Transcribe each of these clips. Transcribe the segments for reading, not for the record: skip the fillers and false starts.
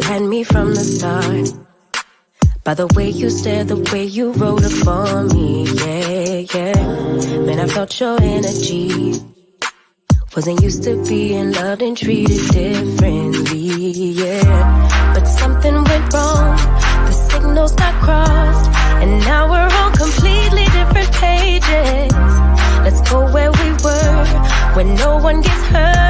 had me from the start. By the way you stared, the way you rolled up for me, yeah. Man, I felt your energy. Wasn't used to being loved and treated differently, yeah. But something went wrong, the signals got crossed, and now we're on completely different pages. Let's go where we were, where no one gets hurt.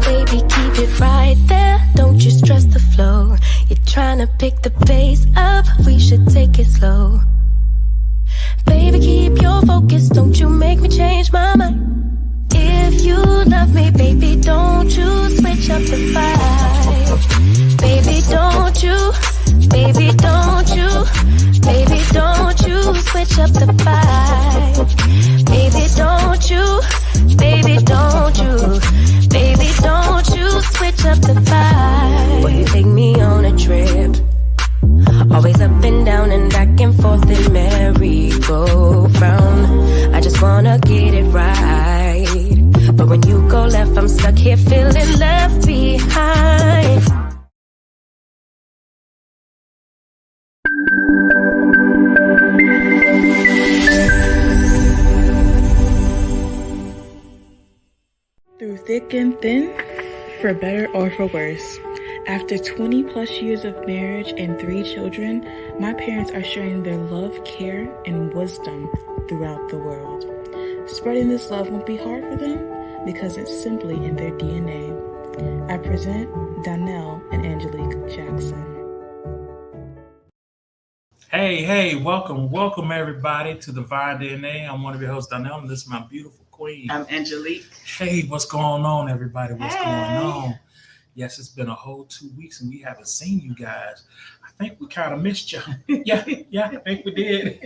Baby, keep it right there, don't you stress the flow. You're trying to pick the pace up, we should take it slow. Baby, keep your focus, don't you make me change my mind. If you love me, baby, don't you switch up the vibe. Baby, don't you, baby, don't you, baby, don't you switch up the vibe. Baby, don't you, baby, don't you, baby, don't you switch up the vibe. Will you take me on a trip? Always up and down and back and forth in merry-go-round. I just wanna get it right, but when you go left, I'm stuck here feeling left behind. Through thick and thin, for better or for worse. After 20 plus years of marriage and 3 children, my parents are sharing their love, care, and wisdom throughout the world. Spreading this love won't be hard for them because it's simply in their DNA. I present Donnell and Angelic Jackson. Hey, welcome everybody to Divine DNA. I'm one of your hosts, Donnell, and this is my beautiful queen. I'm Angelique. Hey, what's going on, everybody? What's going on? Yes, it's been a whole 2 weeks and we haven't seen you guys. I think we kind of missed you. Yeah, I think we did.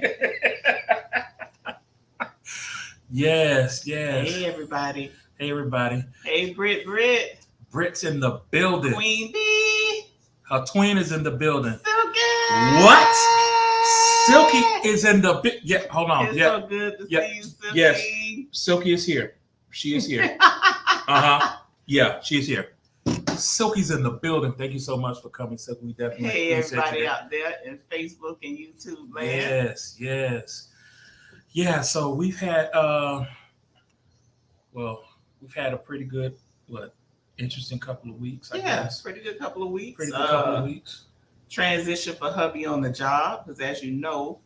Yes. Hey, everybody. Hey, Britt. Britt's in the building. Queen B. Her twin is in the building. Silky. What? Silky is in the yeah. Hold on. It's yeah. so good to see you, Silky. Yes. Silky is here. She is here. Yeah, she's here. Silky's in the building. Thank you so much for coming, Silky. We definitely hey, appreciate everybody you out there in Facebook and YouTube land. Yes. Yeah, so we've had a pretty good, interesting couple of weeks, I guess. Pretty good couple of weeks. Transition for hubby on the job, because as you know,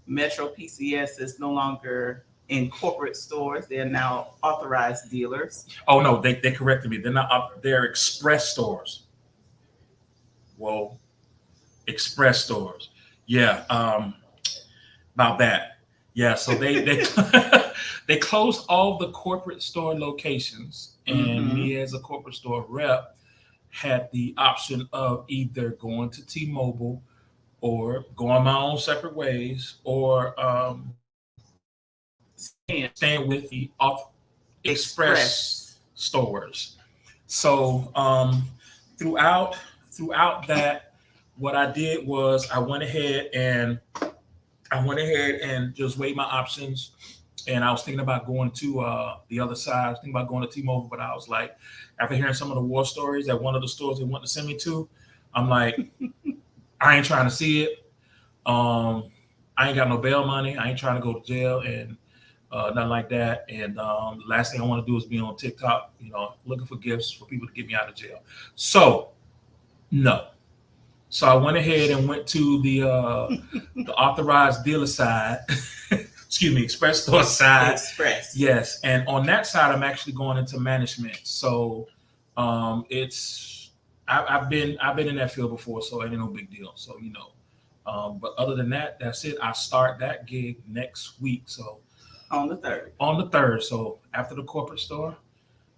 Metro PCS is no longer in corporate stores. They're now authorized dealers. Oh no, they corrected me. They're not they're express stores. Whoa. Express stores. Yeah. About that. Yeah, so they they closed all the corporate store locations, and me as a corporate store rep had the option of either going to T-Mobile or going my own separate ways, or staying with the express stores. So throughout that, what I did was I went ahead and just weighed my options. And I was thinking about going to the other side. I was thinking about going to T-Mobile, but I was like, after hearing some of the war stories at one of the stores they wanted to send me to, I'm like, I ain't trying to see it. I ain't got no bail money. I ain't trying to go to jail and nothing like that. And the last thing I want to do is be on TikTok, looking for gifts for people to get me out of jail. So, no. So I went ahead and went to the authorized dealer side. Excuse me, express store side. Express. Yes. And on that side, I'm actually going into management. So I've been in that field before, so it ain't no big deal. So, but other than that, that's it. I start that gig next week. So on the 3rd. On the 3rd. So after the corporate store,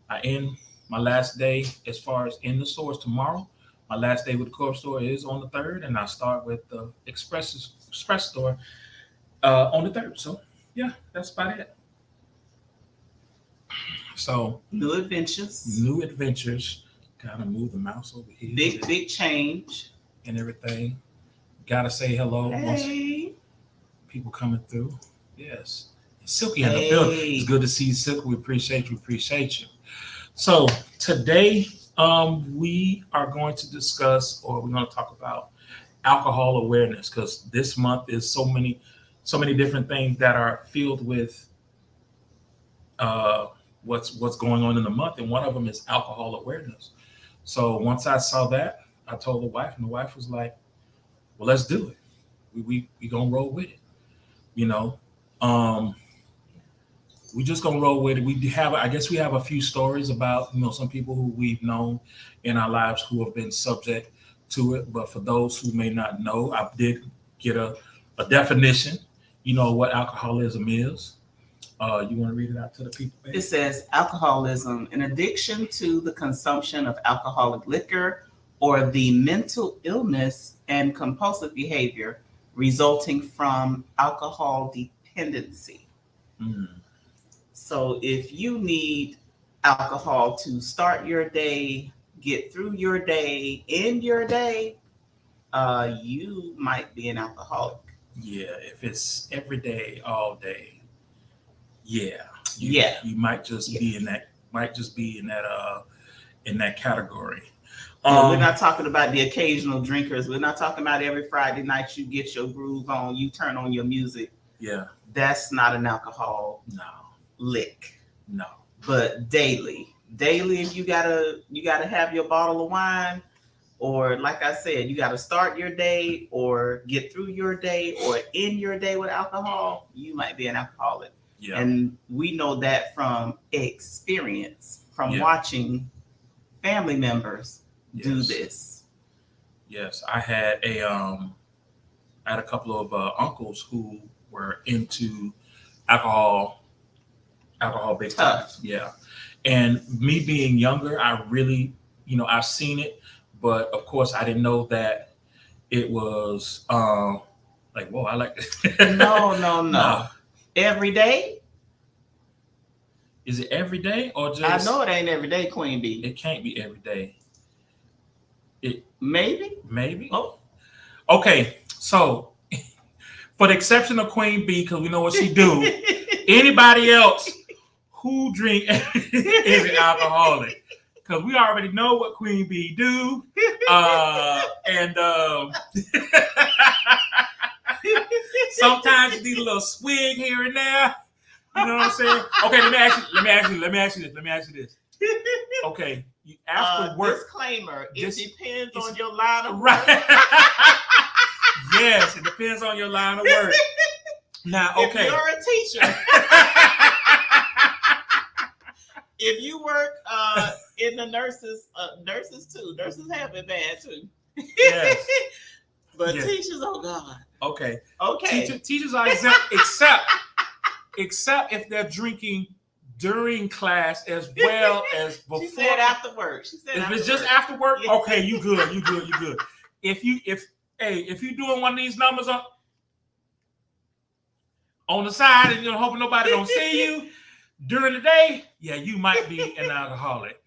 I end my last day as far as in the stores tomorrow. My last day with the corporate store is on the 3rd, and I start with the express store on the 3rd. So yeah, that's about it. So new adventures. Gotta move the mouse over here. Big change and everything. Gotta say hello. Hey. People coming through. Yes. Silky in the building. It's good to see you, Silky. We appreciate you. So today, We are going to discuss, or we're going to talk about alcohol awareness, because this month is so many different things that are filled with uh, what's going on in the month, and one of them is alcohol awareness. So once I saw that, I told the wife, and the wife was like, "Well, let's do it. We gonna roll with it." You know, um, we just gonna roll with it. I guess we have a few stories about some people who we've known in our lives who have been subject to it. But for those who may not know, I did get a definition. What alcoholism is. You want to read it out to the people, baby? It says alcoholism, an addiction to the consumption of alcoholic liquor or the mental illness and compulsive behavior resulting from alcohol dependency. Mm. So if you need alcohol to start your day, get through your day, end your day, you might be an alcoholic. Yeah, if it's every day, all day, yeah, you might just be in that. Might just be in that category. We're not talking about the occasional drinkers. We're not talking about every Friday night you get your groove on, you turn on your music. Yeah, that's not an alcohol. No. Lick. No. But daily, if you gotta have your bottle of wine, or like I said, you gotta start your day or get through your day or end your day with alcohol, you might be an alcoholic. Yeah. And we know that from experience, from watching family members do this. Yes, I had a couple of uncles who were into alcohol big time. Yeah. And me being younger, I really, I've seen it, but of course I didn't know that it was like, whoa, I like this. No. Every day? Is it every day or just? I know it ain't every day, Queen B. It can't be every day. Maybe. Oh. Okay, so for the exception of Queen B, because we know what she do, anybody else who drink is an alcoholic. Because we already know what Queen B do. And sometimes you need a little swig here and there. You know what I'm saying? Okay, let me ask you this. Okay, after work. Disclaimer: it depends on your line of work. Yes, it depends on your line of work. Now, okay. If you're a teacher, if you work in the nurses have it bad too. Yes. But teachers, oh God. Okay. Teachers are exempt, except if they're drinking during class as well as before. She said after work. If it's just after work, okay, you good. If you doing one of these numbers on the side and you're hoping nobody don't see you during the day, yeah, you might be an alcoholic.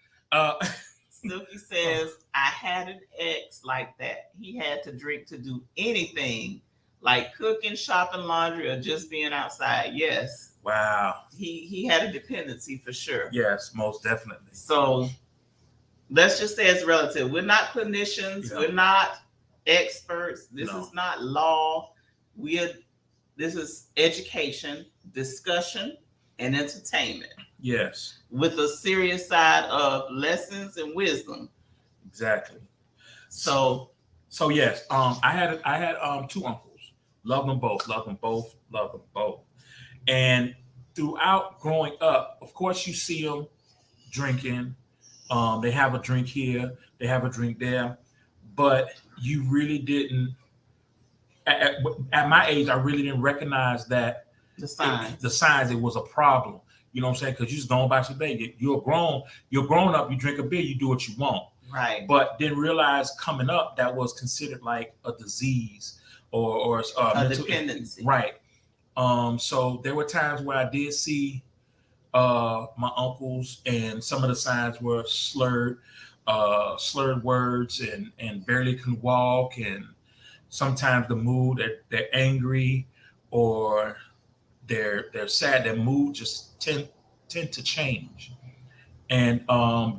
Silky says, I had an ex like that. He had to drink to do anything, like cooking, shopping, laundry, or just being outside. Yes. Wow. He had a dependency for sure. Yes, most definitely. So let's just say it's relative. We're not clinicians. Yeah. We're not experts. This is not law. This is education, discussion, and entertainment. Yes. With a serious side of lessons and wisdom. Exactly. So yes, I had two uncles. Love them both. And throughout growing up, of course, you see them drinking. They have a drink here, they have a drink there, but you really didn't. At my age, I really didn't recognize that the signs. It was a problem. You know what I'm saying? Because you're just going about your day. You're grown up. You drink a beer. You do what you want. Right. But didn't realize coming up that was considered like a disease or a dependency. Right. So there were times where I did see my uncles, and some of the signs were slurred words and barely can walk, and sometimes the mood they're angry or they're sad. Their mood just tend to change. and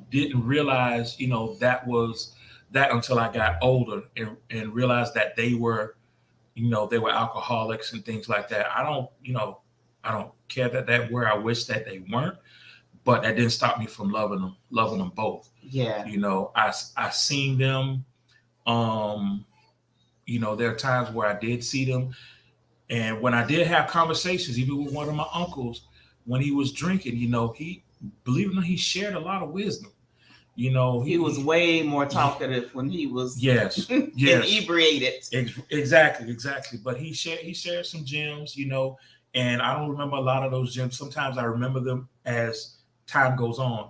didn't realize, that was that until I got older and realized that they were, they were alcoholics and things like that. I don't care that were. I wish that they weren't, but that didn't stop me from loving them both. Yeah. I seen them. There are times where I did see them, and when I did have conversations, even with one of my uncles, when he was drinking, he, believe it or not, he shared a lot of wisdom. He was way more talkative when he was yes inebriated. Exactly. But he shared some gems, and I don't remember a lot of those gems. Sometimes I remember them as time goes on.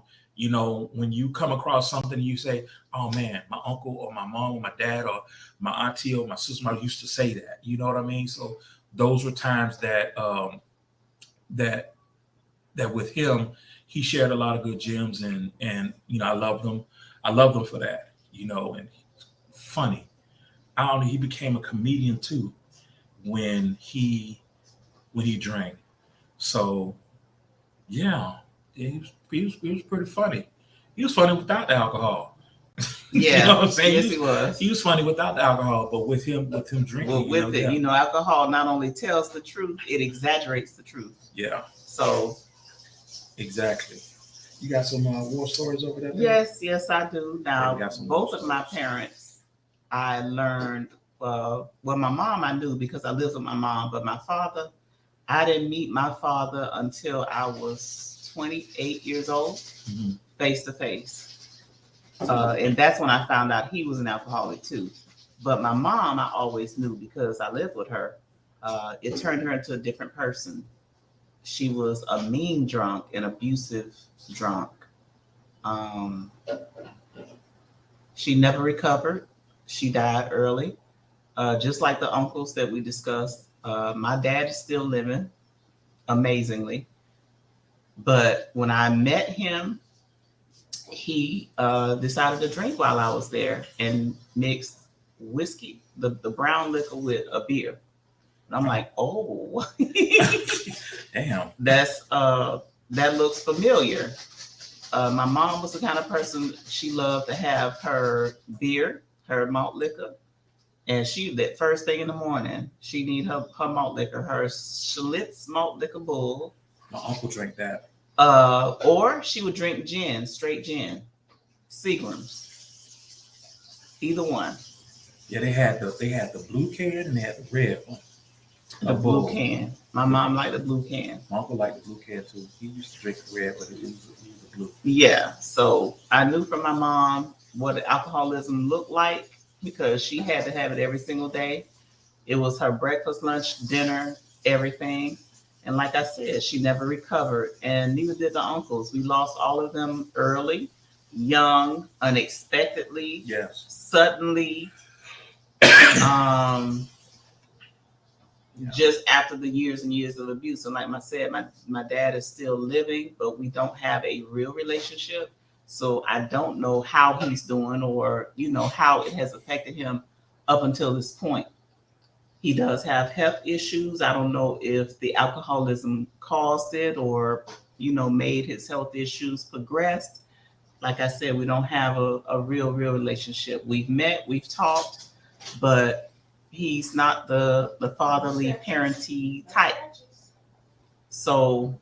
When you come across something, you say, "Oh man, my uncle or my mom or my dad or my auntie or my sister used to say that." You know what I mean? So those were times that that with him, he shared a lot of good gems, and I love them. I love them for that. And funny. I don't know. He became a comedian too when he drank. So yeah, he was pretty funny. He was funny without the alcohol. Yeah, you know what I'm saying? Yes, he was. He was funny without the alcohol, but with him drinking, well, alcohol not only tells the truth, it exaggerates the truth. Yeah. So exactly. You got some war stories over there? Yes, I do. Now, both of my parents, I learned. My mom I knew because I lived with my mom, but my father, I didn't meet my father until I was 28 years old, face to face. And that's when I found out he was an alcoholic too. But my mom, I always knew because I lived with her. It turned her into a different person. She was a mean drunk, an abusive drunk. She never recovered. She died early, just like the uncles that we discussed. My dad is still living, amazingly. But when I met him, he decided to drink while I was there and mixed whiskey, the brown liquor, with a beer. And I'm like, oh, damn, that looks familiar. My mom was the kind of person, she loved to have her beer, her malt liquor. And that first thing in the morning, she need her malt liquor, her Schlitz malt liquor bull. My uncle drank that. Or she would drink gin, straight gin, Seagram's. Either one. Yeah, they had the blue can and they had the red one. The blue can. My mom liked the blue can. My uncle liked the blue can too. He used to drink the red, but he was the blue. Yeah. So I knew from my mom what alcoholism looked like because she had to have it every single day. It was her breakfast, lunch, dinner, everything. And like I said, she never recovered, and neither did the uncles. We lost all of them early, young, unexpectedly, suddenly, just after the years and years of abuse. And like I said, my dad is still living, but we don't have a real relationship. So I don't know how he's doing or, how it has affected him up until this point. He does have health issues. I don't know if the alcoholism caused it or, made his health issues progressed. Like I said, we don't have a real relationship. We've met, we've talked, but he's not the fatherly, parenty type. So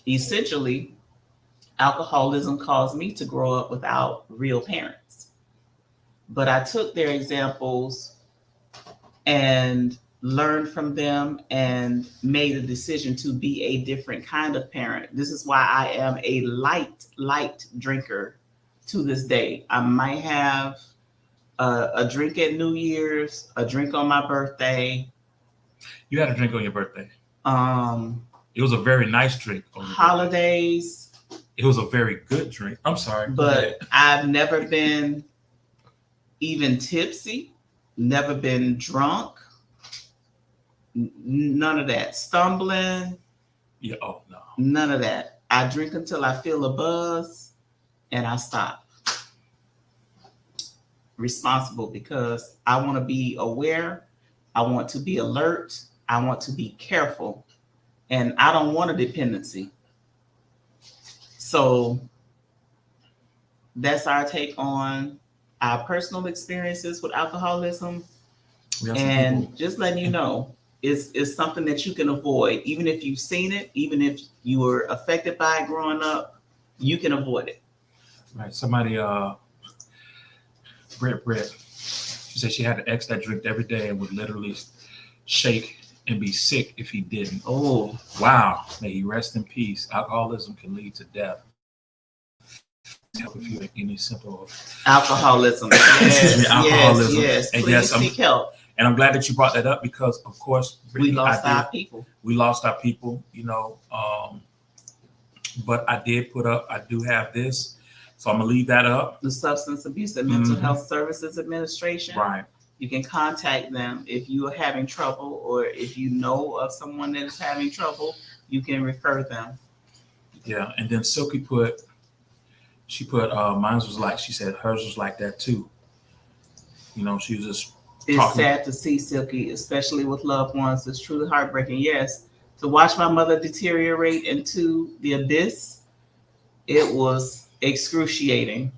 essentially, alcoholism caused me to grow up without real parents. But I took their examples and learned from them and made a decision to be a different kind of parent. This is why I am a light drinker to this day. I might have a drink at New Year's, a drink on my birthday. You had a drink on your birthday. It was a very nice drink on your holidays. Birthday. It was a very good drink. I'm sorry. But I've never been even tipsy. Never been drunk. None of that. Stumbling. Yeah. Oh no. None of that. I drink until I feel a buzz, and I stop. Responsible because I want to be aware. I want to be alert. I want to be careful, and I don't want a dependency. So that's our take on our personal experiences with alcoholism. And just letting you know, it's something that you can avoid. Even if you've seen it, even if you were affected by it growing up, you can avoid it. Right. Somebody, Britt, she said she had an ex that drank every day and would literally shake and be sick if he didn't. Oh, wow. May he rest in peace. Alcoholism can lead to death. Help if you any simple alcoholism. Yes, alcoholism. Yes. And please seek help. And I'm glad that you brought that up because, of course, we lost our people. We lost our people, you know. But I did put up, I do have this. So I'm going to leave that up. The Substance Abuse and Mental Health Services Administration. Right. You can contact them if you are having trouble, or if you know of someone that is having trouble, you can refer them. Yeah. And then Silky put, mine was like, she said hers was like that too. You know, she was just It's sad to see, Silky, especially with loved ones. It's truly heartbreaking. Yes, to watch my mother deteriorate into the abyss, it was excruciating.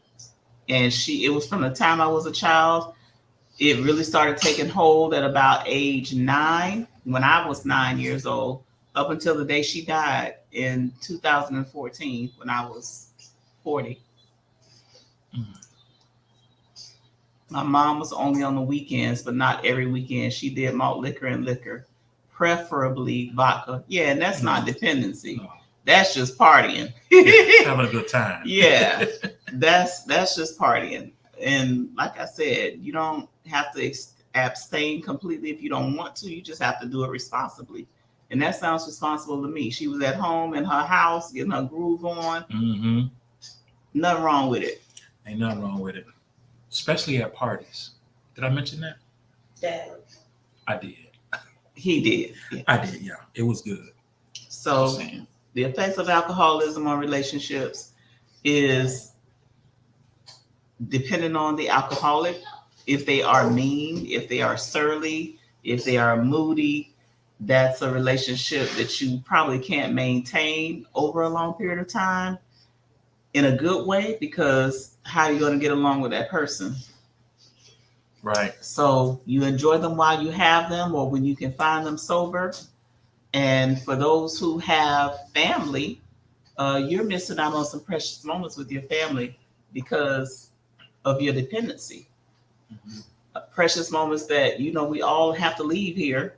And it was from the time I was a child. It really started taking hold at about age 9, when I was 9 years old, up until the day she died in 2014, when I was 40. My mom was only on the weekends, but not every weekend. She did malt liquor and liquor, preferably vodka. Yeah, and that's not dependency. No. That's just partying. Yeah, having a good time. Yeah, that's just partying. And like I said, you don't have to abstain completely if you don't want to. You just have to do it responsibly. And that sounds responsible to me. She was at home in her house, getting her groove on. Mm-hmm. Nothing wrong with it. Ain't nothing wrong with it. Especially at parties. Did I mention that? Yeah. I did. He did. Yeah. I did, yeah. It was good. So the effects of alcoholism on relationships is depending on the alcoholic. If they are mean, if they are surly, if they are moody, that's a relationship that you probably can't maintain over a long period of time in a good way, because how are you going to get along with that person? Right. So you enjoy them while you have them, or when you can find them sober. And for those who have family, you're missing out on some precious moments with your family because of your dependency. Mm-hmm. Precious moments that, you know, we all have to leave here.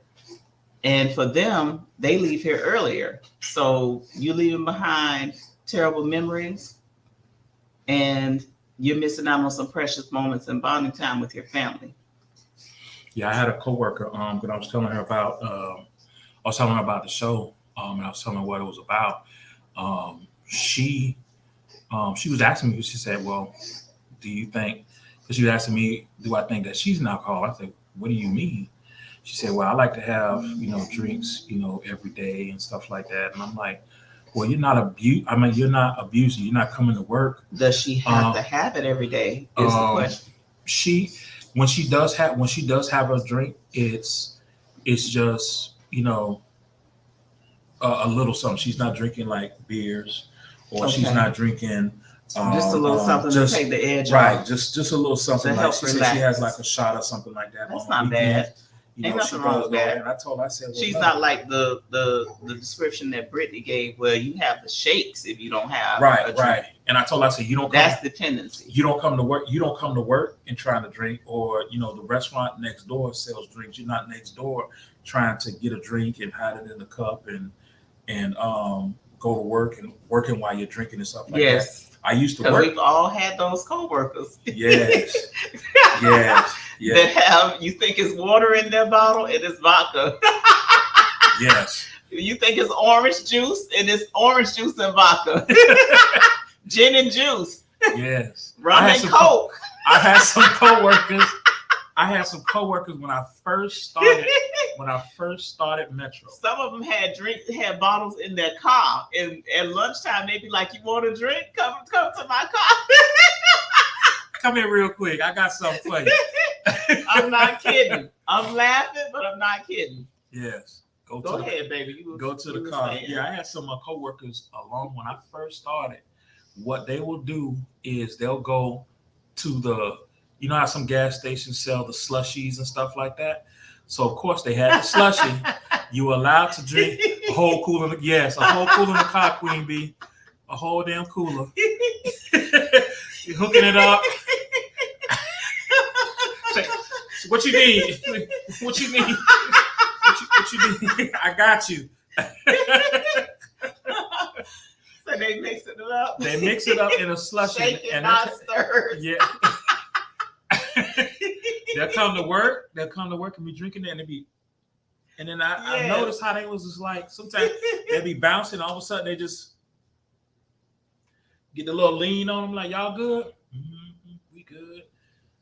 And for them, they leave here earlier. So you're leaving behind terrible memories, and you're missing out on some precious moments and bonding time with your family. Yeah, I had a coworker, but I was telling her about, the show, and I was telling her what it was about. She was asking me, she said, well, do you think, because she was asking me, do I think that she's an alcoholic? I said, what do you mean? She said, well, I like to have, drinks, every day and stuff like that. And I'm like, well, you're not abusing. You're not coming to work. Does she have to have it every day? Is the question. When she does have a drink, it's just, a little something. She's not drinking like beers, or she's not drinking just a little something to take the edge off. Right, just a little something. Like she said, she has like a shot or something like that. That's not bad. Ain't nothing wrong with that. And I told her, I said, well, she's not like the description that Brittany gave, where you have the shakes if you don't have right. And I told her, I said, that's dependency. You don't come to work. You don't come to work and trying to drink, or the restaurant next door sells drinks. You're not next door trying to get a drink and hide it in the cup and go to work and working while you're drinking and stuff like that. I used to work. We've all had those coworkers. Yes. That have, you think it's water in their bottle and it's vodka. Yes. You think it's orange juice and it's orange juice and vodka. Gin and juice. Yes. Rum and Coke. I had some coworkers when I first started Metro. Some of them had bottles in their car, and at lunchtime they'd be like, "You want a drink? Come to my car." Come here real quick. I got something for you. I'm not kidding. I'm laughing, but I'm not kidding. Yes. Go ahead, baby. Go to the car. Saying. Yeah, I had some coworkers along when I first started. what they will do is they'll go to the, you know how some gas stations sell the slushies and stuff like that. So of course they had the slushie. You were allowed to drink a whole cooler. Yes, a whole cooler in the car, Queen Bee. A whole damn cooler. You're hooking it up. Say, what you need? What you need? What you need? I got you. So they mix it up. They mix it up in a slushie. Shake it, not stirred. Yeah. They'll come to work and be drinking that, and then I noticed how they was just like, sometimes they'd be bouncing, all of a sudden they just get a little lean on them, like, y'all good? Mm-hmm, we good.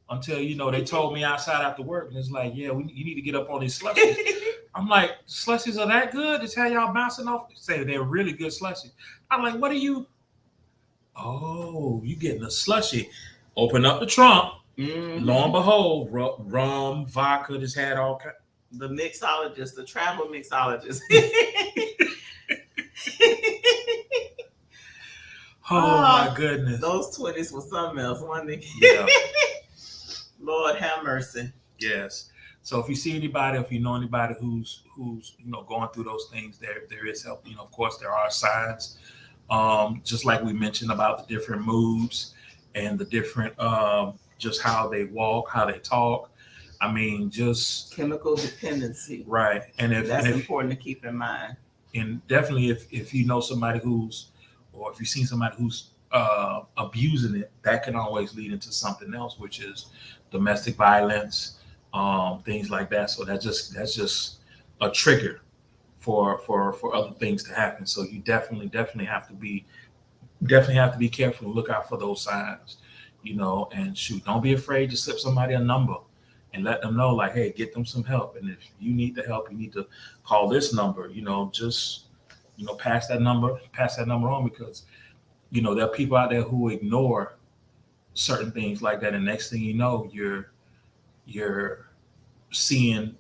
Until, you know, they told me outside after work, and it's like, yeah, you need to get up on these slushies. I'm like, slushies are that good? It's how y'all bouncing off? Say they're really good slushies. I'm like, what are you? Oh, you getting a slushie. Open up the trunk. Mm-hmm. Lo and behold, rum, vodka, just had all kinds. The mixologist, the travel mixologist. Oh my goodness. Those 20s were something else, wasn't they? Yeah. Lord have mercy. Yes. So if you see anybody, if you know anybody who's going through those things, there is help. Of course there are signs. Just like we mentioned about the different moods and the different just how they walk, how they talk. I mean, just chemical dependency. Right. And that's important to keep in mind. And definitely if you know somebody or if you've seen somebody who's abusing it, that can always lead into something else, which is domestic violence, things like that. So that's just a trigger for other things to happen. So you definitely have to be careful and look out for those signs, and shoot, don't be afraid to slip somebody a number and let them know, like, hey, get them some help. And if you need the help, you need to call this number, just pass that number on, because there are people out there who ignore certain things like that, and next thing you know, you're seeing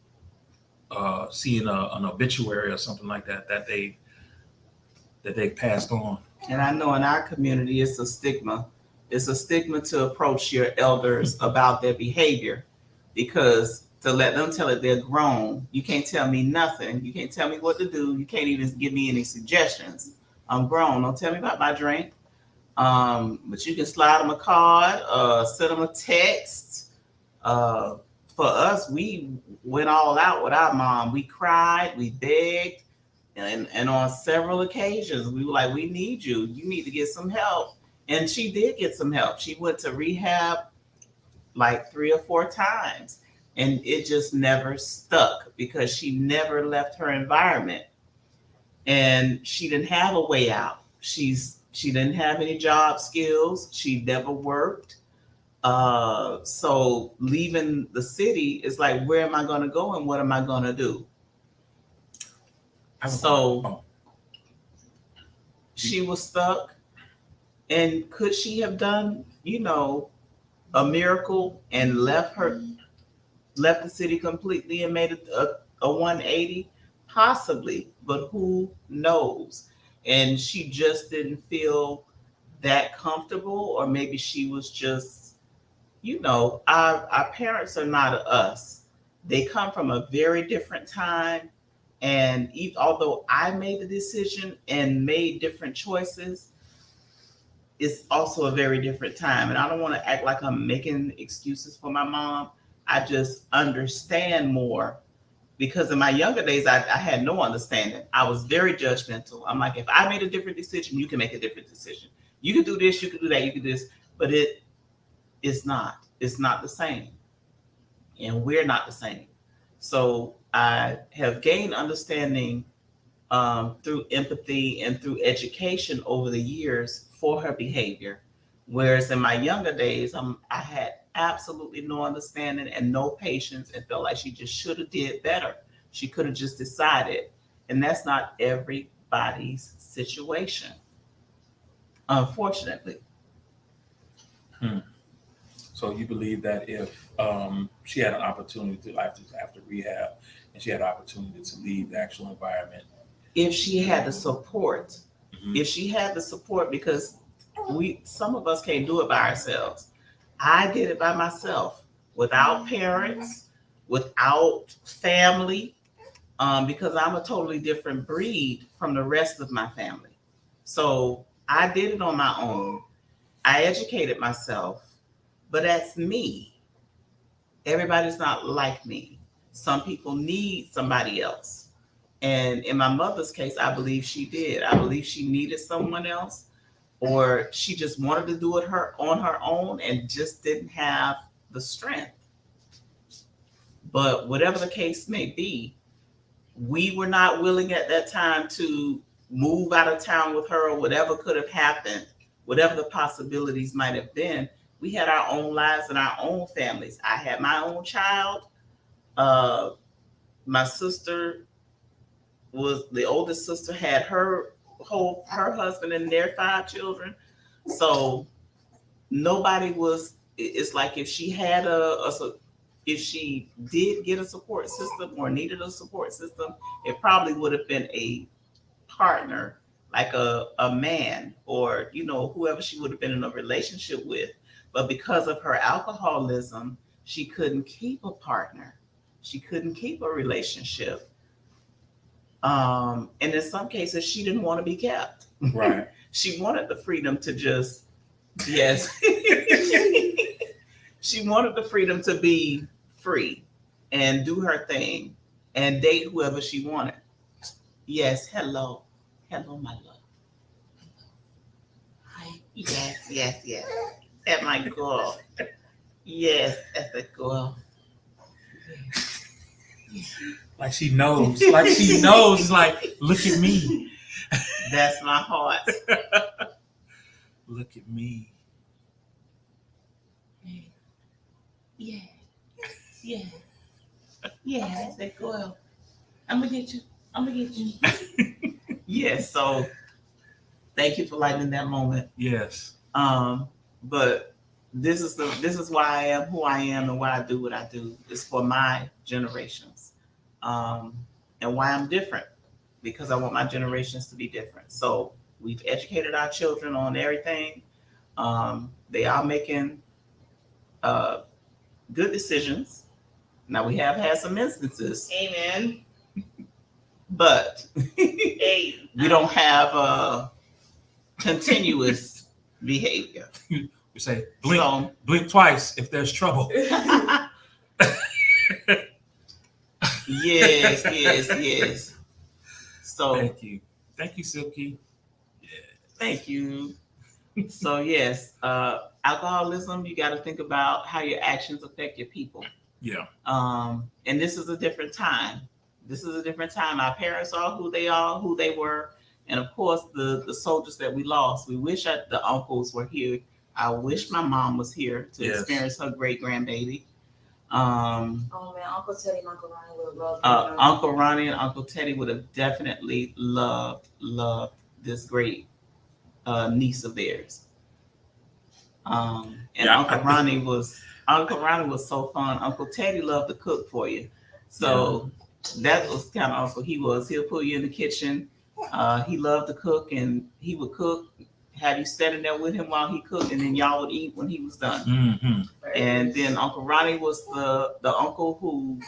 an obituary or something like that they've passed on. And I know in our community it's a stigma. It's a stigma to approach your elders about their behavior, because to let them tell it they're grown. You can't tell me nothing. You can't tell me what to do. You can't even give me any suggestions. I'm grown. Don't tell me about my drink. But you can slide them a card, send them a text. For us, we went all out with our mom. We cried, we begged, and on several occasions, we were like, we need you. You need to get some help. And she did get some help. She went to rehab like 3 or 4 times. And it just never stuck because she never left her environment. And she didn't have a way out. She didn't have any job skills. She never worked. So leaving the city is like, where am I going to go and what am I going to do? So she was stuck. And could she have done, a miracle and left the city completely and made it a 180? Possibly, but who knows? And she just didn't feel that comfortable, or maybe she was just, our parents are not us. They come from a very different time. And although I made the decision and made different choices, it's also a very different time. And I don't want to act like I'm making excuses for my mom. I just understand more, because in my younger days, I had no understanding. I was very judgmental. I'm like, if I made a different decision, you can make a different decision. You can do this, you can do that, you can do this, but it's not the same. And we're not the same. So I have gained understanding through empathy and through education over the years for her behavior. Whereas in my younger days, I had absolutely no understanding and no patience and felt like she just should have did better. She could have just decided. And that's not everybody's situation, unfortunately. So you believe that if she had an opportunity to, after rehab, and she had an opportunity to leave the actual environment, if she had the support, because some of us can't do it by ourselves. I did it by myself, without parents, without family, because I'm a totally different breed from the rest of my family. So I did it on my own. I educated myself, but that's me. Everybody's not like me. Some people need somebody else. And in my mother's case, I believe she did. I believe she needed someone else, or she just wanted to do it on her own and just didn't have the strength. But whatever the case may be, we were not willing at that time to move out of town with her, or whatever could have happened, whatever the possibilities might have been. We had our own lives and our own families. I had my own child. My sister was the oldest sister, had her husband and their 5 children. So nobody was, it's like if she had if she did get a support system or needed a support system, it probably would have been a partner, like a man, or, whoever she would have been in a relationship with. But because of her alcoholism, she couldn't keep a partner. She couldn't keep a relationship. And in some cases, she didn't want to be kept. Right. She wanted the freedom to just, yes. She wanted the freedom to be free and do her thing and date whoever she wanted. Yes, hello. Hello, my love. Hi. Yes. That's my girl. Yes, that's a girl. Like she knows. Like she knows. It's like, look at me. That's my heart. Look at me. Yeah. That's that girl. I'm gonna get you. Yes. So, thank you for lighting that moment. Yes. But this is why I am who I am and why I do what I do. It's for my generations, and why I'm different, because I want my generations to be different. So we've educated our children on everything. They are making good decisions. Now, we have had some instances. Amen. But we don't have continuous behavior. We say, blink twice if there's trouble. Yes. So Thank you, Silky. Yeah. Thank you. So yes, alcoholism, you got to think about how your actions affect your people. Yeah. And this is a different time. Our parents are who they were. And of course, the soldiers that we lost. We wish the uncles were here. I wish my mom was here to experience her great grandbaby. Oh man, Uncle Teddy and Uncle Ronnie would have loved Uncle Ronnie and Uncle Teddy would have definitely loved this great niece of theirs. Uncle Ronnie was so fun. Uncle Teddy loved to cook for you. So that was kind of uncle he was. He'll put you in the kitchen. He loved to cook, and he would cook, have you standing there with him while he cooked, and then y'all would eat when he was done. Mm-hmm. And then Uncle Ronnie was the uncle who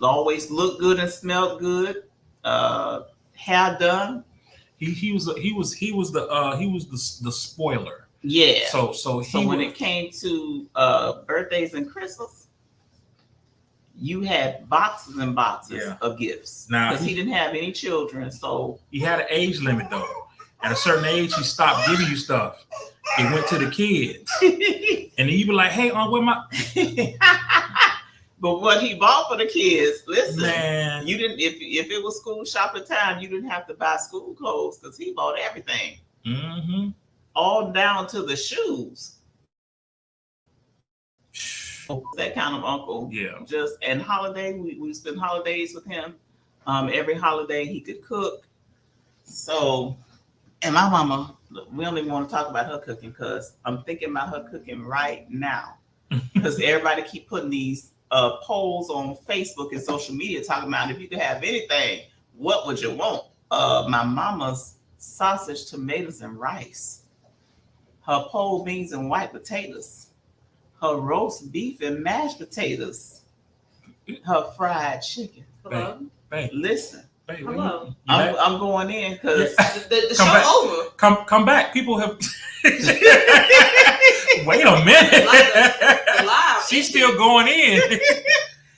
always looked good and smelled good, hair done. He was the spoiler. Yeah. So when it came to birthdays and Christmas, you had boxes and boxes of gifts. Now, because he didn't have any children, so he had an age limit though. At a certain age, he stopped giving you stuff. It went to the kids, and then you were like, "Hey, where my?" But what he bought for the kids, listen, man, you didn't. If it was school shopping time, you didn't have to buy school clothes because he bought everything, all down to the shoes. That kind of uncle. Yeah. And holiday, we spend holidays with him. Every holiday he could cook. So, and my mama, we don't even want to talk about her cooking because I'm thinking about her cooking right now. Because everybody keep putting these polls on Facebook and social media talking about if you could have anything, what would you want? My mama's sausage, tomatoes, and rice. her pole beans and white potatoes, her roast beef and mashed potatoes, her fried chicken. Hello? Babe, Listen, babe, Hello? I'm going in because The Come show back. over. Come back. People have. Wait a minute. The live. She's still going in.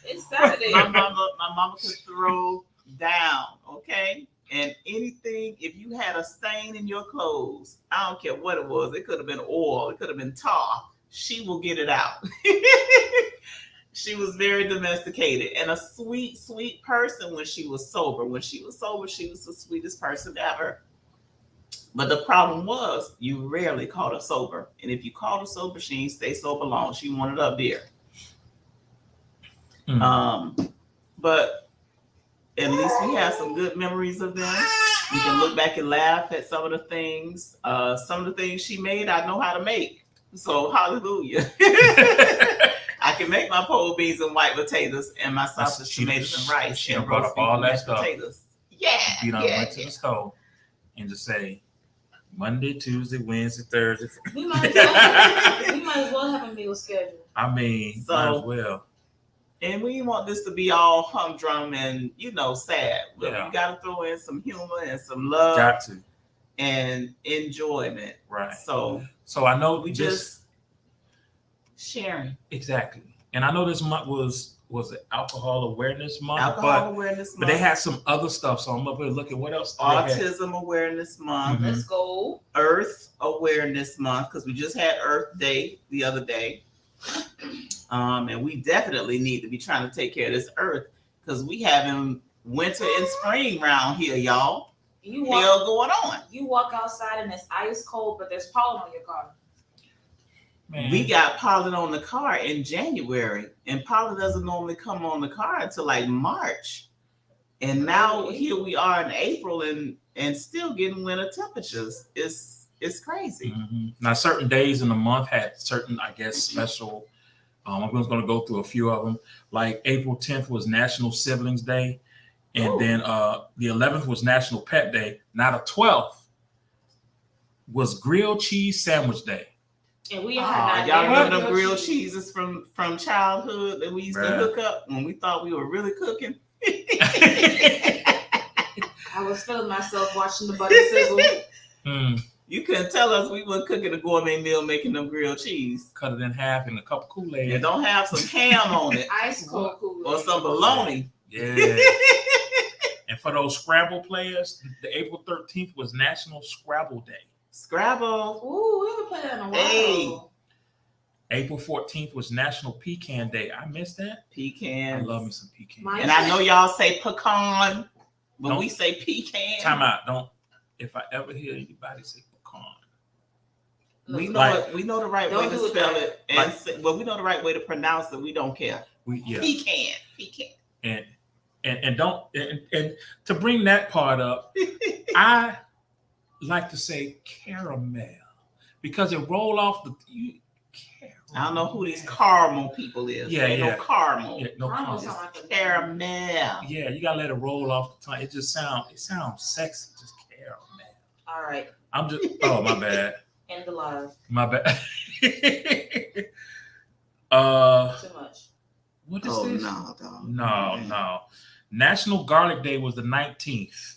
It's Saturday. my mama could throw down, okay? And anything, if you had a stain in your clothes, I don't care what it was. It could have been oil. It could have been tar. She will get it out. She was very domesticated and a sweet, sweet person when she was sober. When she was sober, she was the sweetest person ever. But the problem was you rarely caught her sober. And if you caught her sober, she didn't stay sober long. She wanted up beer. But at least we have some good memories of them. We can look back and laugh at some of the things. Some of the things she made, I know how to make. So hallelujah. I can make my pole beans and white potatoes and my sausage, tomatoes, and rice. She and brought roast up beef all and that mashed stuff. potatoes. Yeah. You know, yeah, went to the stove and just say Monday, Tuesday, Wednesday, Thursday. We might as well have a meal schedule. I mean, So- might as well. And we want this to be all humdrum and, sad. But Yeah. we got to throw in some humor and some love Got to. and enjoyment. Right. So So I know we this just sharing. exactly, and I know this month was it Alcohol Awareness Month, Alcohol Awareness but Month. they had some other stuff. So I'm up here looking what else. They had. Autism Awareness Month. Mhm. Let's go. Earth Awareness Month, because we just had Earth Day the other day. And we definitely need to be trying to take care of this earth because we having winter and spring around here, y'all. You Hell going on. walk outside and it's ice cold, but there's pollen on your car. Man. We got pollen on the car in January, and pollen doesn't normally come on the car until like March. And now Really? here we are in April and still getting winter temperatures. It's crazy. Mhm. Now, certain days in the month had certain, I guess, special. I'm just going to go through a few of them. Like April 10th was National Siblings Day, and Ooh. then the 11th was National Pet Day. Now the 12th was Grilled Cheese Sandwich Day. And we Y'all had remember them grilled cheeses from childhood that we used to Bruh. hook up when we thought we were really cooking? I was feeling myself watching the butter sizzle. You couldn't tell us we weren't cooking a gourmet meal making them grilled cheese. Cut it in half and a cup of Kool-Aid. And don't have some ham on it Ice cold Kool-Aid. or some bologna. Yeah. And for those Scrabble players, the April 13th was National Scrabble Day. Scrabble. Ooh, we haven't played that in a while. Hey. April 14th was National Pecan Day. I missed that. I Pecan. love me some pecan. Mine- And I know y'all say pecan, but Don't- we say pecan. Time out. Don't. If I ever hear anybody say pecan, We know Like- we know the right way Don't to do it spell right. it, and but we know the right way to pronounce it. We don't care. yeah. Pecan. And don't and to bring that part up, I like to say caramel because it roll off the caramel. I don't know who these caramel people is. Yeah, Ain't yeah. no caramel. Yeah, no Mine caramel. sound like a Caramel. Yeah, you gotta let it roll off the tongue. It sounds sexy, just caramel. All right. I'm just my bad. End the live. My bad. Too much. What is Oh this? no, dog. No. National Garlic Day was the 19th.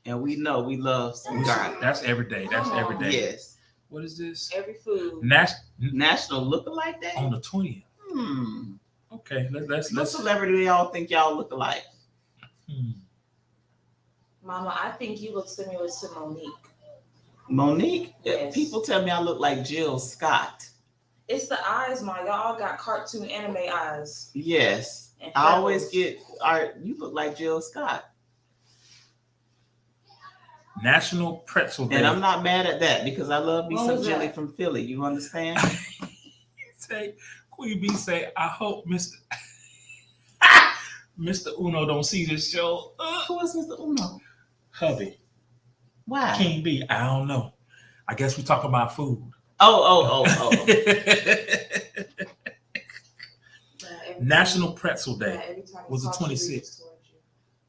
And we know we love some garlic. That's every day. That's Come every on. day. Yes. What is this? Every food. National Lookalike Day. On the 20th. Okay, let's What celebrity do y'all think y'all look alike? Mama, I think you look similar to Monique. Monique. Yes. People tell me I look like Jill Scott. It's the eyes, Ma. Y'all got cartoon anime eyes. Yes. And I always freckles. you look like Jill Scott. National Pretzel Day. And I'm not mad at that because I love me What some was jelly that? from Philly. You understand? Say, Queen B say, I hope Mr. Mr. Uno don't see this show. Who is Mr. Uno? Hubby. Why? King B. I don't know. I guess we talk about food. Oh. National Pretzel Day. Every time was you the talk, she 26th. reaches towards you.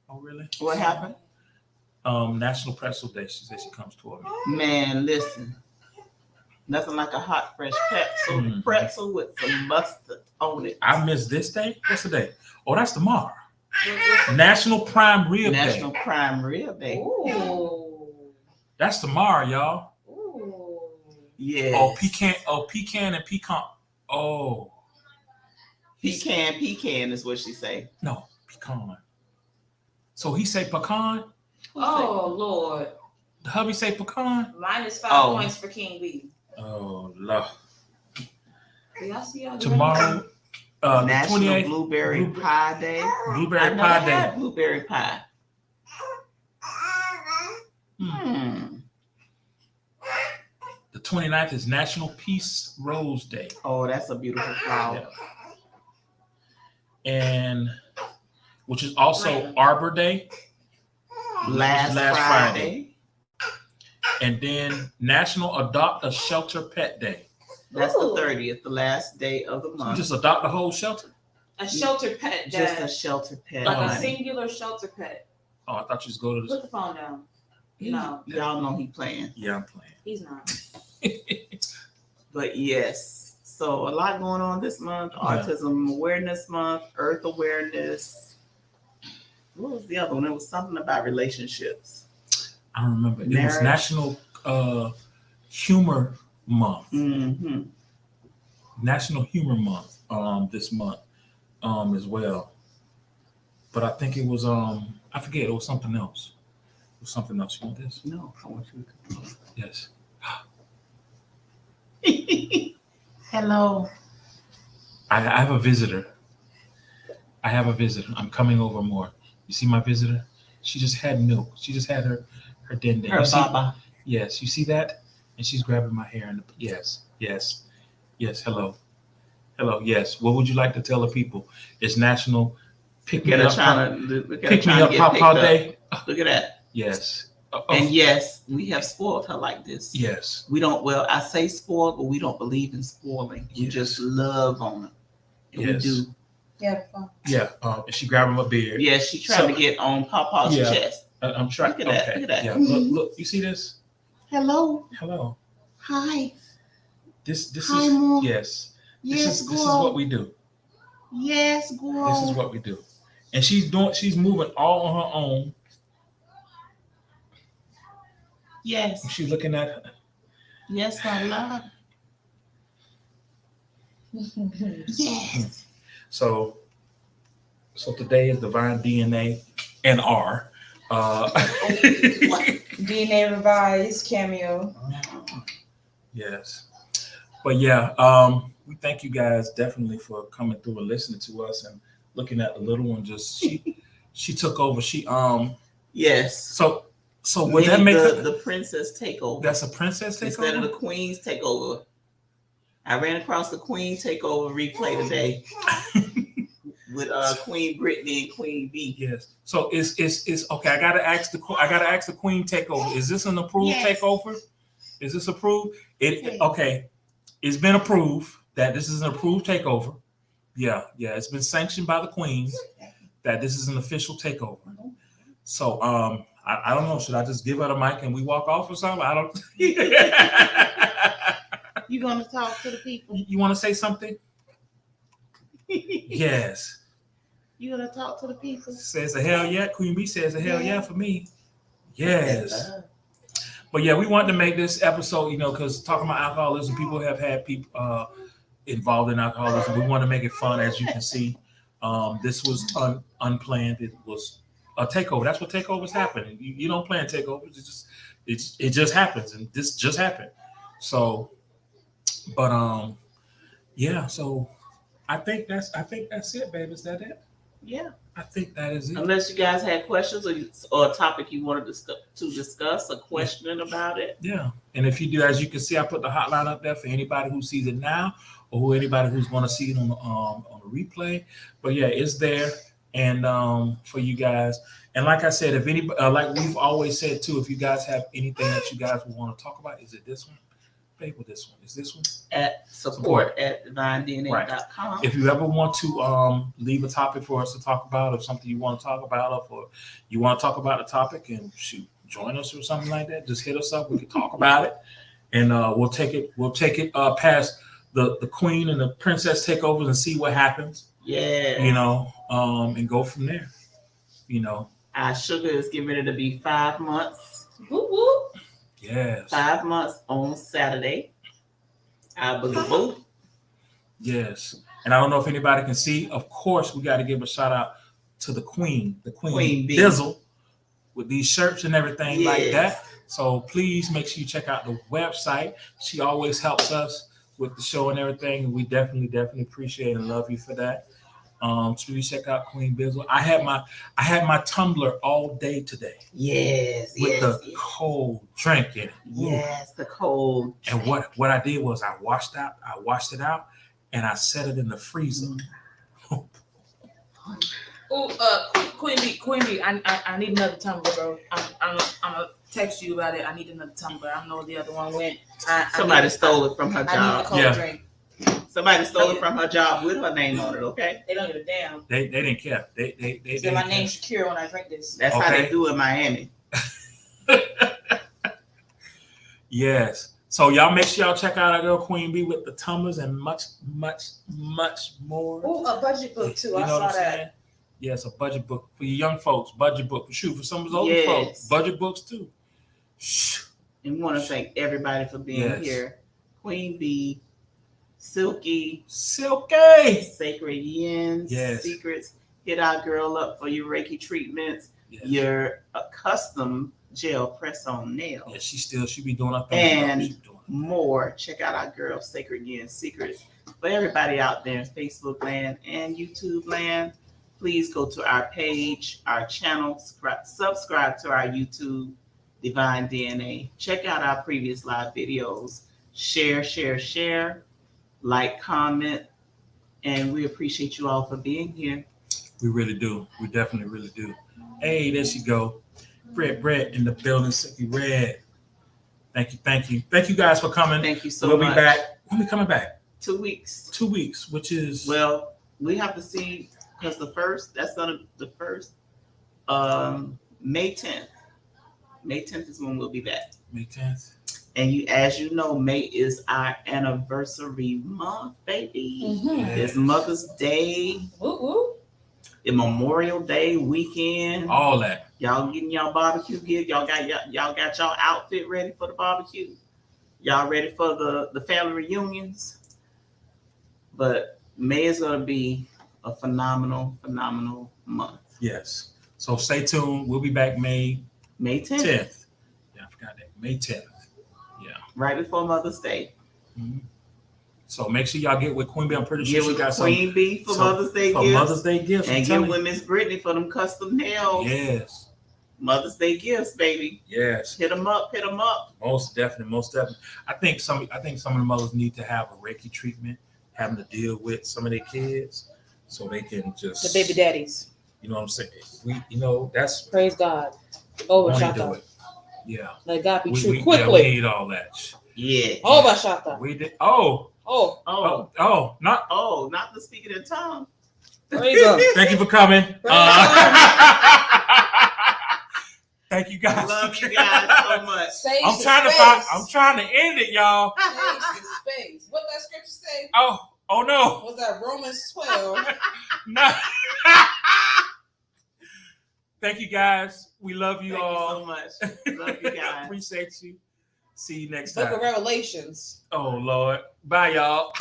Oh, really? What happened? National Pretzel Day. She said she comes toward me. Man, listen. Nothing like a hot, fresh pretzel with some mustard on it. I miss this day. What's the day? Oh, that's tomorrow. National Prime Rib Day. National Prime Rib Day. Ooh. That's tomorrow, y'all. Ooh. Yeah. Oh, pecan and pecan. Oh. Pecan is what she say. No, pecan. So he say pecan? Oh, Lord. The hubby say pecan? -5 points for King B. Oh, Lord. Do y'all see y'all Tomorrow, the National 28th, Blueberry Pie Day. Blueberry Pie Day. Blueberry pie. The 29th is National Peace Rose Day. Oh, that's a beautiful flower. Yeah. And which is also Arbor Day. Last Friday. And then National Adopt a Shelter Pet Day. That's the 30th, the last day of the So you month. just adopt a whole shelter? A shelter pet. Just a shelter pet. Like a honey. singular shelter pet. Oh, I thought you just go to Put this. the phone down. No, Y'all know he playing. Yeah, I'm playing. he's not. But yes, so a lot going on this month. Yeah. Autism Awareness Month, Earth Awareness. What was the other one? It was something about relationships. I don't remember. It was Marriage. National Humor Month. Mm-hmm. National Humor Month this month as well. But I think it was I forget, it was something else. It was something else. You want this? No, I want you to. Yes. Hello. I have a visitor. I'm coming over more. You see my visitor? She just had milk. She just had her den. Her baba. Yes, you see that? And she's grabbing my hair. And yes. Hello. Yes. What would you like to tell the people? It's National Pick Me Up Papa Day. Look at that. Yes. And yes, we have spoiled her like this. Yes. We don't. Well, I say spoiled, but we don't believe in spoiling. We Yes. just love on her. And Yes. we do. Yeah. And she grabbing my beard. Yeah, she tried to get on Papa's Yeah. chest. I'm trying. Look at that, Okay. look at that. Yeah. Look. You see this? Hello. Hello. Hi. This Hi, is Mom. yes. Yes, This is what we do. Yes, girl. This is what we do. And she's moving all on her own. Yes. She's looking at her. Yes, my love. Yes. So today is Divine DNA and R. DNA revised cameo. Yes. But yeah, we thank you guys definitely for coming through and listening to us and looking at the little one. Just she took over. Yes. So would that make her the princess takeover? That's a princess takeover? Instead of the queen's takeover. I ran across the queen takeover replay today with Queen Brittany and Queen B. Yes. So it's okay. I gotta ask the queen takeover. Is this an approved takeover? Is this approved? Okay. It's been approved that this is an approved takeover. Yeah. It's been sanctioned by the queens that this is an official takeover. So I don't know. Should I just give her the mic and we walk off or something? I don't. You gonna talk to the people? You want to say something? Yes. You gonna talk to the people? Says a hell yeah. Queen B says a hell yeah for me. Yes. But yeah, we wanted to make this episode, because talking about alcoholism, people have had people involved in alcoholism. We want to make it fun, as you can see. This was unplanned. It was a takeover. That's what takeovers happen. You don't plan takeovers. It just happens, and this just happened. So, but yeah. So I think that's it, baby. Is that it? Yeah. I think that is it. Unless you guys had questions or a topic you wanted to discuss, a question about it. Yeah. And if you do, as you can see, I put the hotline up there for anybody who sees it now or anybody who's going to see it on the replay. But yeah, it's there. And for you guys. And like I said, if anybody, like we've always said too, if you guys have anything that you guys would want to talk about, is it this one? Babe, with this one? Is this one? At support@divinedna.com. If you ever want to leave a topic for us to talk about, or something you want to talk about, or you want to talk about a topic and join us or something like that, just hit us up. We can talk about it. and we'll take it past the queen and the princess takeovers and see what happens. Yeah. And go from there. Our sugar is getting ready to be 5 months. Woo woo. Yes. 5 months on Saturday. Our boogie boo. Yes. And I don't know if anybody can see. Of course, we got to give a shout out to the Queen Bee. Bizzle, with these shirts and everything like Yes. that. So please make sure you check out the website. She always helps us with the show and everything. And we definitely appreciate and love you for that. So please check out Queen Bizzle. I had my tumbler all day today. Yes. With the cold drink in it. Yes, the cold And drink. what I did was I washed it out and I set it in the freezer. Queen Bee, I need another tumbler, bro. I'm gonna text you about it. I need another tumbler. I don't know where the other one went. Somebody stole it from her I job. need a cold drink. Somebody stole it from her job with her name on it, okay? They don't give a damn. They didn't care. They Say my name's Shakira when I drink this. That's how they do in Miami. Yes. So y'all make sure y'all check out our girl Queen Bee with the tumblers and much more. Oh, a budget book too. I You know saw what I'm that. saying? Yes, a budget book for you young folks. Budget book for some of those older Yes. folks. Budget books too. Shh. And we want to thank everybody for being Yes. here. Queen Bee, Silky, Sacred Yens, Yes. Secrets. Hit our girl up for your Reiki treatments, Yes. your custom gel press-on nails. Yeah, she be doing her thing. And She be doing her thing. more. Check out our girl Sacred Yens, Secrets. For everybody out there in Facebook land and YouTube land, please go to our page, our channel, subscribe to our YouTube, Divine DNA. Check out our previous live videos. Share, like, comment, and we appreciate you all for being here. We really do. We definitely really do. Hey, there she go. Brett in the building, Sippy Red. Thank you. Thank you guys for coming. Thank you so We'll much. be back. When we coming back? 2 weeks. 2 weeks, which is Well, we have to see because the first May 10th. May 10th is when we'll be back. May 10th. And as you know, May is our anniversary month, baby. Mm-hmm. It's Mother's Day, Woo woo. the Memorial Day weekend. All that. Y'all getting y'all barbecue gear. Y'all got y'all outfit ready for the barbecue. Y'all ready for the family reunions. But May is going to be a phenomenal month. Yes. So stay tuned. We'll be back May 10th. 10th. Yeah, I forgot that. May 10th. Yeah. Right before Mother's Day. Mm-hmm. So make sure y'all get with Queen Bee. I'm pretty sure Give she with got Queen Bee for Mother's Day for gifts. Mother's Day gifts. And give with Miss Brittany for them custom nails. Yes. Mother's Day gifts, baby. Yes. Hit them up. Most definitely. I think some of the mothers need to have a Reiki treatment, having to deal with some of their kids, so they can just The baby daddies. You know what I'm saying? That's Praise God. Over only do Shata. it. Yeah. Let God be We true we quickly. need all that. Yeah. Over Shata. We did. Oh. Not. Not the speaking in tongue. Praise God. Thank you for coming. Thank you guys. Love you guys so much. I'm trying to end it, y'all. Space. What that scripture say? Oh no. Was that Romans 12? No. Thank you guys. We love you Thank all. you so much. Love you guys. Appreciate you. See you next Book time. of Revelations. Oh Lord. Bye y'all.